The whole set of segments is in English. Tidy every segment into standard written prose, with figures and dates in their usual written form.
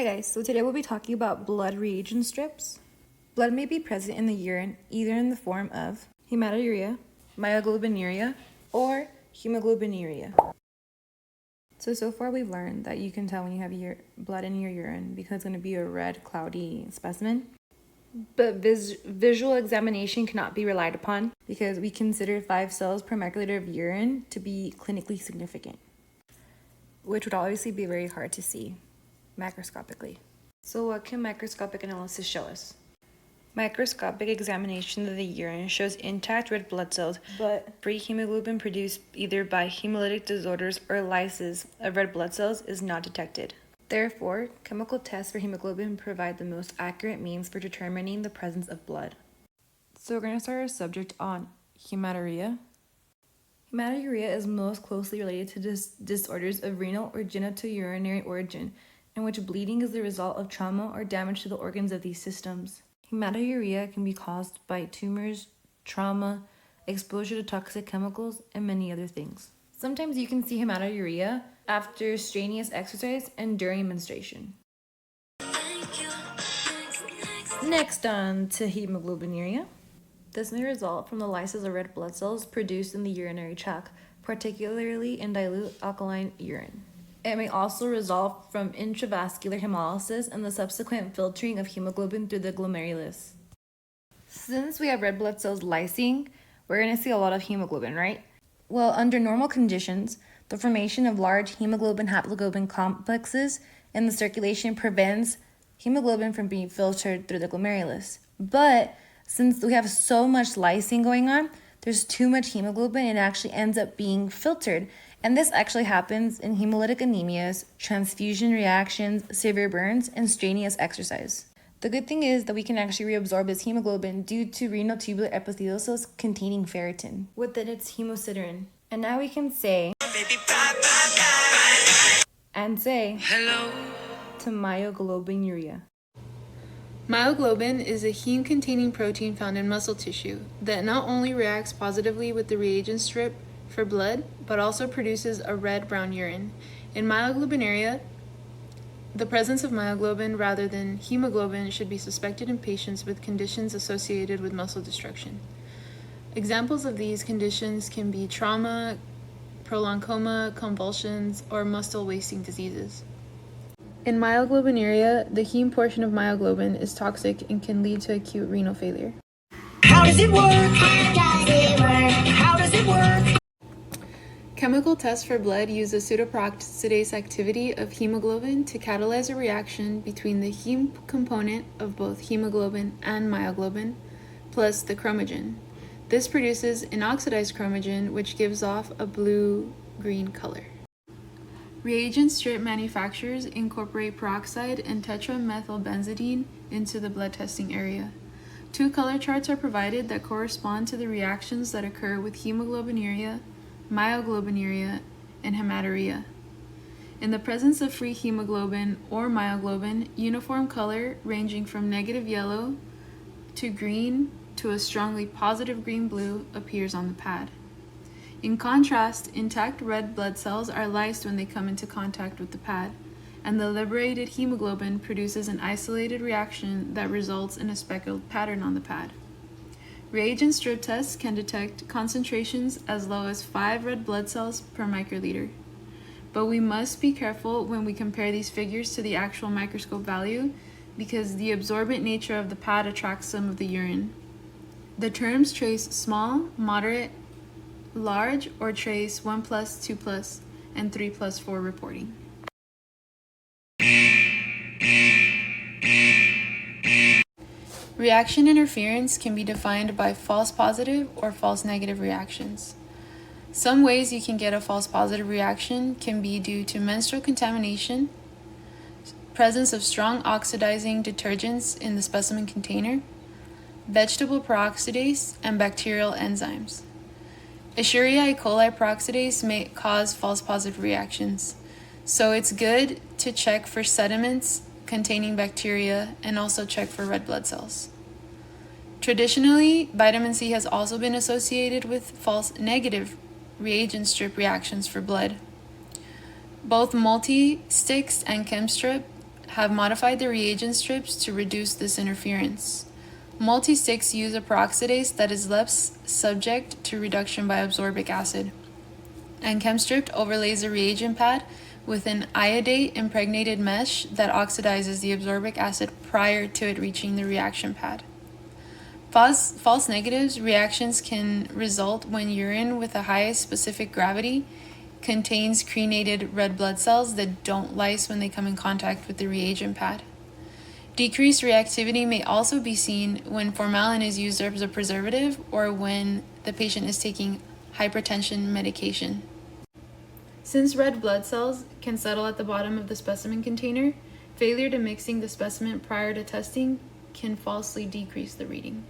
Hi guys, so today we'll be talking about blood reagent strips. Blood may be present in the urine either in the form of hematuria, myoglobinuria, or hemoglobinuria. So far we've learned that you can tell when you have your blood in your urine because it's going to be a red, cloudy specimen. But visual examination cannot be relied upon because we consider 5 cells per microliter of urine to be clinically significant, which would obviously be very hard to see macroscopically. So what can microscopic analysis show us? Microscopic examination of the urine shows intact red blood cells, but free hemoglobin produced either by hemolytic disorders or lysis of red blood cells is not detected. Therefore, chemical tests for hemoglobin provide the most accurate means for determining the presence of blood. So we're going to start our subject on hematuria. Hematuria is most closely related to disorders of renal or genitourinary origin, in which bleeding is the result of trauma or damage to the organs of these systems. Hematuria can be caused by tumors, trauma, exposure to toxic chemicals, and many other things. Sometimes you can see hematuria after strenuous exercise and during menstruation. Next on to hemoglobinuria. This may result from the lysis of red blood cells produced in the urinary tract, particularly in dilute alkaline urine. It may also result from intravascular hemolysis and the subsequent filtering of hemoglobin through the glomerulus. Since we have red blood cells lysing, we're going to see a lot of hemoglobin, right? Well, under normal conditions, the formation of large hemoglobin haploglobin complexes in the circulation prevents hemoglobin from being filtered through the glomerulus. But since we have so much lysing going on, there's too much hemoglobin, it actually ends up being filtered. And this actually happens in hemolytic anemias, transfusion reactions, severe burns, and strenuous exercise. The good thing is that we can actually reabsorb this hemoglobin due to renal tubular epithelial cells containing ferritin within its hemosiderin. And now we can say, hello to myoglobinuria. Myoglobin is a heme-containing protein found in muscle tissue that not only reacts positively with the reagent strip for blood, but also produces a red-brown urine. In myoglobinuria, the presence of myoglobin rather than hemoglobin should be suspected in patients with conditions associated with muscle destruction. Examples of these conditions can be trauma, prolonged coma, convulsions, or muscle wasting diseases. In myoglobinuria, the heme portion of myoglobin is toxic and can lead to acute renal failure. How does it work? How does it work? How does it work? Chemical tests for blood use the pseudoperoxidase activity of hemoglobin to catalyze a reaction between the heme component of both hemoglobin and myoglobin, plus the chromogen. This produces an oxidized chromogen, which gives off a blue-green color. Reagent strip manufacturers incorporate peroxide and tetramethylbenzidine into the blood testing area. 2 color charts are provided that correspond to the reactions that occur with hemoglobinuria, myoglobinuria, and hematuria. In the presence of free hemoglobin or myoglobin, uniform color ranging from negative yellow to green to a strongly positive green-blue appears on the pad. In contrast, intact red blood cells are lysed when they come into contact with the pad, and the liberated hemoglobin produces an isolated reaction that results in a speckled pattern on the pad. Reagent strip tests can detect concentrations as low as 5 red blood cells per microliter. But we must be careful when we compare these figures to the actual microscope value because the absorbent nature of the pad attracts some of the urine. The terms trace small, moderate, large, or trace 1+, 2+, and 3+, for reporting. Reaction interference can be defined by false positive or false negative reactions. Some ways you can get a false positive reaction can be due to menstrual contamination, presence of strong oxidizing detergents in the specimen container, vegetable peroxidase, and bacterial enzymes. Escherichia coli peroxidase may cause false positive reactions, so it's good to check for sediments containing bacteria and also check for red blood cells. Traditionally, vitamin C has also been associated with false negative reagent strip reactions for blood. Both multi-sticks and ChemStrip have modified the reagent strips to reduce this interference. Multisticks use a peroxidase that is less subject to reduction by absorbic acid. And ChemStrip overlays a reagent pad with an iodate impregnated mesh that oxidizes the absorbic acid prior to it reaching the reaction pad. False negatives reactions can result when urine with a high specific gravity contains crenated red blood cells that don't lyse when they come in contact with the reagent pad. Decreased reactivity may also be seen when formalin is used as a preservative or when the patient is taking hypertension medication. Since red blood cells can settle at the bottom of the specimen container, failure to mixing the specimen prior to testing can falsely decrease the reading.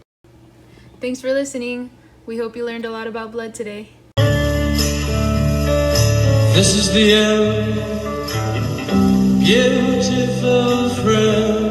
Thanks for listening. We hope you learned a lot about blood today. This is the end, beautiful friend.